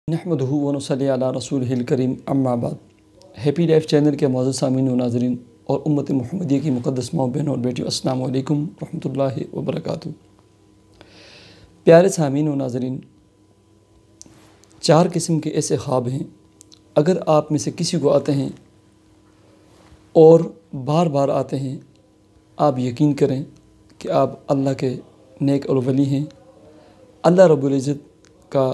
نحمدہ ونصلی علی رسولہ الکریم اما بعد۔ ہیپی لائف چینل کے معزز سامعین و ناظرین اور امت محمدیہ کی مقدس ماؤں بہنوں اور بیٹیوں، السلام علیکم ورحمۃ اللہ وبرکاتہ۔ پیارے سامعین و ناظرین، 4 قسم کے ایسے خواب ہیں، اگر آپ میں سے کسی کو آتے ہیں اور بار بار آتے ہیں، آپ یقین کریں کہ آپ اللہ کے نیک اور ولی ہیں۔ اللہ رب العزت کا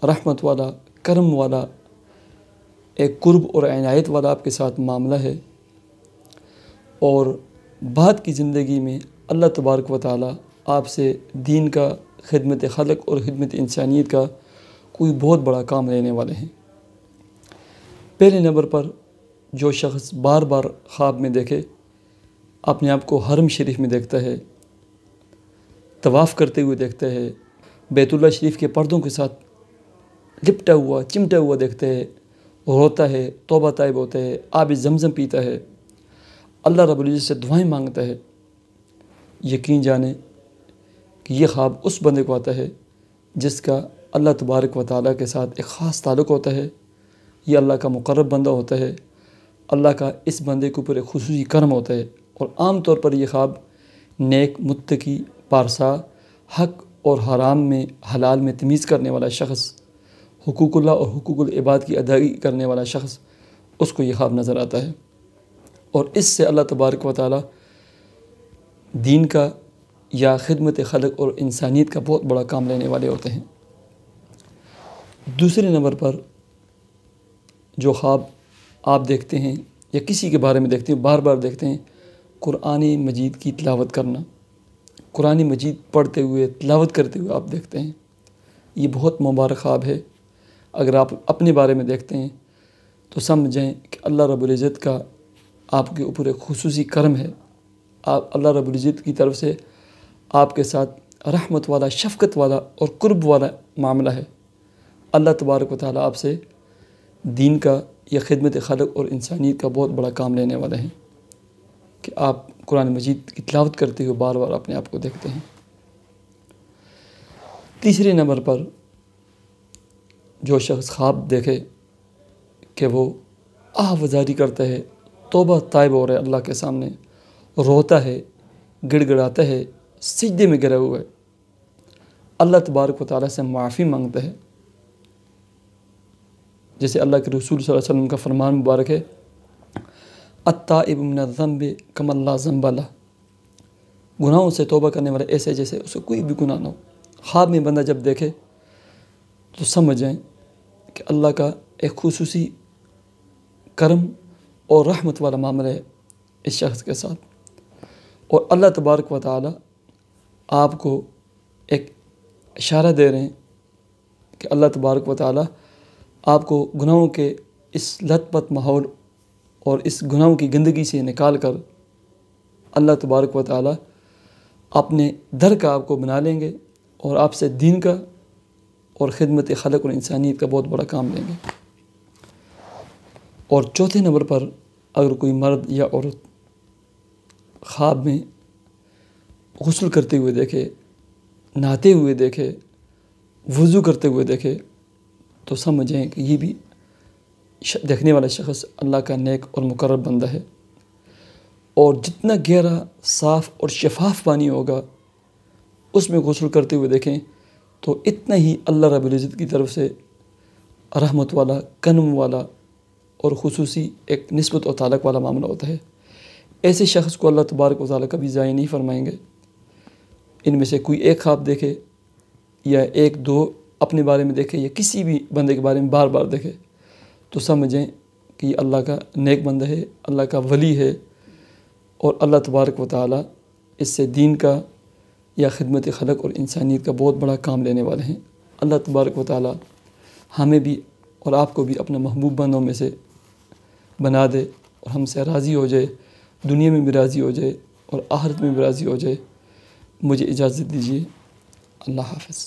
رحمت والا، کرم والا، ایک قرب اور عنایت والا آپ کے ساتھ معاملہ ہے، اور بعد کی زندگی میں اللہ تبارک و تعالیٰ آپ سے دین کا، خدمت خلق اور خدمت انسانیت کا کوئی بہت بڑا کام لینے والے ہیں۔ پہلے نمبر پر جو شخص بار بار خواب میں دیکھے، اپنے آپ کو حرم شریف میں دیکھتا ہے، طواف کرتے ہوئے دیکھتا ہے، بیت اللہ شریف کے پردوں کے ساتھ لپٹا ہوا، چمٹا ہوا دیکھتا ہے، روتا ہے، توبہ طائب ہوتا ہے، آب زمزم پیتا ہے، اللہ رب العزت سے دعائیں مانگتا ہے، یقین جانیں کہ یہ خواب اس بندے کو آتا ہے جس کا اللہ تبارک و تعالیٰ کے ساتھ ایک خاص تعلق ہوتا ہے۔ یہ اللہ کا مقرب بندہ ہوتا ہے، اللہ کا اس بندے کے اوپر ایک خصوصی کرم ہوتا ہے، اور عام طور پر یہ خواب نیک، متقی، پارسا، حق اور حرام میں، حلال میں تمیز کرنے والا شخص، حقوق اللہ اور حقوق العباد کی ادائیگی کرنے والا شخص، اس کو یہ خواب نظر آتا ہے، اور اس سے اللہ تبارک و تعالیٰ دین کا یا خدمت خلق اور انسانیت کا بہت بڑا کام لینے والے ہوتے ہیں۔ دوسرے نمبر پر جو خواب آپ دیکھتے ہیں یا کسی کے بارے میں دیکھتے ہیں، بار بار دیکھتے ہیں، قرآن مجید کی تلاوت کرنا، قرآن مجید پڑھتے ہوئے، تلاوت کرتے ہوئے آپ دیکھتے ہیں، یہ بہت مبارک خواب ہے۔ اگر آپ اپنے بارے میں دیکھتے ہیں تو سمجھیں کہ اللہ رب العزت کا آپ کے اوپر ایک خصوصی کرم ہے، اللہ رب العزت کی طرف سے آپ کے ساتھ رحمت والا، شفقت والا اور قرب والا معاملہ ہے۔ اللہ تبارک و تعالیٰ آپ سے دین کا یا خدمت خلق اور انسانیت کا بہت بڑا کام لینے والے ہیں کہ آپ قرآن مجید کی تلاوت کرتے ہوئے بار بار اپنے آپ کو دیکھتے ہیں۔ تیسرے نمبر پر جو شخص خواب دیکھے کہ وہ وزاری کرتا ہے، توبہ طائب ہو رہا ہے، اللہ کے سامنے روتا ہے، گڑ گڑاتا ہے، سجدے میں گرا ہوا ہے، اللہ تبارک و تعالیٰ سے معافی مانگتا ہے، جیسے اللہ کے رسول صلی اللہ علیہ وسلم کا فرمان مبارک ہے، التائب من الذنب کمن لا ذنب لہ، گناہوں سے توبہ کرنے والا ایسے جیسے اسے کوئی بھی گناہ نہ ہو۔ خواب میں بندہ جب دیکھے تو سمجھیں کہ اللہ کا ایک خصوصی کرم اور رحمت والا معاملہ ہے اس شخص کے ساتھ، اور اللہ تبارک و تعالیٰ آپ کو ایک اشارہ دے رہے ہیں کہ اللہ تبارک و تعالیٰ آپ کو گناہوں کے اس لت پت ماحول اور اس گناہوں کی گندگی سے نکال کر اللہ تبارک و تعالیٰ اپنے در کا آپ کو بنا لیں گے، اور آپ سے دین کا اور خدمت خلق اور انسانیت کا بہت بڑا کام لیں گے۔ اور چوتھے نمبر پر اگر کوئی مرد یا عورت خواب میں غسل کرتے ہوئے دیکھے، نہاتے ہوئے دیکھے، وضو کرتے ہوئے دیکھے، تو سمجھیں کہ یہ بھی دیکھنے والا شخص اللہ کا نیک اور مقرب بندہ ہے، اور جتنا گہرا، صاف اور شفاف پانی ہوگا اس میں غسل کرتے ہوئے دیکھیں تو اتنا ہی اللہ رب العزت کی طرف سے رحمت والا، کرم والا اور خصوصی ایک نسبت و تعلق والا معاملہ ہوتا ہے۔ ایسے شخص کو اللہ تبارک و تعالیٰ کبھی ضائع نہیں فرمائیں گے۔ ان میں سے کوئی ایک خواب دیکھے یا 1-2 اپنے بارے میں دیکھے یا کسی بھی بندے کے بارے میں بار بار دیکھے تو سمجھیں کہ یہ اللہ کا نیک بندہ ہے، اللہ کا ولی ہے، اور اللہ تبارک و تعالیٰ اس سے دین کا یا خدمت خلق اور انسانیت کا بہت بڑا کام لینے والے ہیں۔ اللہ تبارک و تعالیٰ ہمیں بھی اور آپ کو بھی اپنے محبوب بندوں میں سے بنا دے، اور ہم سے راضی ہو جائے، دنیا میں بھی راضی ہو جائے اور آخرت میں بھی راضی ہو جائے۔ مجھے اجازت دیجیے، اللہ حافظ۔